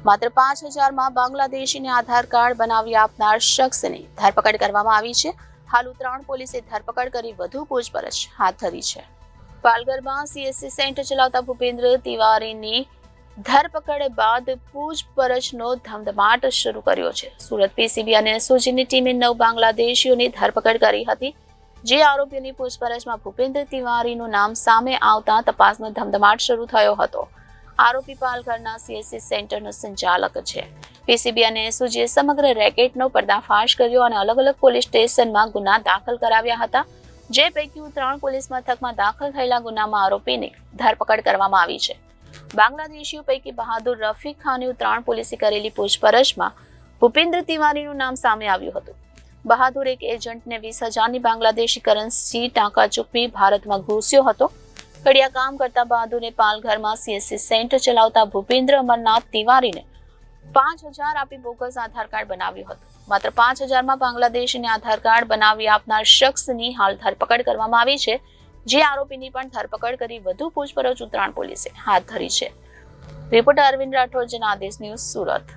માત્ર 5,000માં બાંગ્લાદેશીને આધાર કાર્ડ બનાવી આપનાર શખ્સની ધરપકડ કરવામાં આવી છે. હાલ ઉત્તરાયણ પોલીસે ધરપકડ કરી વધુ પૂછપરછ હાથ ધરી છે. પાલઘરમાં સીએસસી સેન્ટર ચલાવતા ભૂપેન્દ્ર તિવારીની ધરપકડ બાદ પૂછપરછનો ધમધમાટ શરૂ કર્યો છે. સુરત પીસીબી અને એસઓજીની ટીમે 9 બાંગ્લાદેશીઓની ધરપકડ કરી હતી. જે આરોપીઓની પૂછપરછમાં ભૂપેન્દ્ર તિવારીનું નામ સામે આવતા તપાસનો ધમધમાટ શરૂ થયો હતો. આરોપી પાલઘરના સીએસસી સેન્ટરનો સંચાલક છે. પીસીબી અને એસઓજીએ સમગ્ર રેકેટનો પર્દાફાશ કર્યો અને અલગ અલગ પોલીસ સ્ટેશનમાં ગુના દાખલ કરાવ્યા હતા. જે પૈકી ઉત્તરાયણ પોલીસ મથકમાં દાખલ થયેલા ગુનામાં આરોપીની ધરપકડ કરવામાં આવી છે. બાંગ્લાદેશીઓ પૈકી બહાદુર રફીક ખાનની ઉત્તરાયણ પોલીસે કરેલી પૂછપરછમાં ભૂપેન્દ્ર તિવારીનું નામ સામે આવ્યું હતું. બહાદુર એક એજન્ટને 20,000ની બાંગ્લાદેશી કરન્સી ટાંકા ચૂકવી ભારતમાં ઘૂસ્યો હતો. કડિયા કામ કરતા બહાદુરે પાલઘરમાં સીએસસી સેન્ટર ચલાવતા ભૂપેન્દ્ર અમરનાથ તિવારીને 5,000 આપી બોગસ આધાર કાર્ડ બનાવ્યું હતું. માત્ર 5,000માં બાંગ્લાદેશીને આધાર કાર્ડ બનાવી આપનાર શખ્સની હાલ ધરપકડ કરવામાં આવી છે. જે આરોપીની પણ ધરપકડ કરી વધુ પૂછપરછ ઉત્તરાયણ પોલીસે હાથ ધરી છે. Reporter Arvind Rathod, Janadesh News, Surat.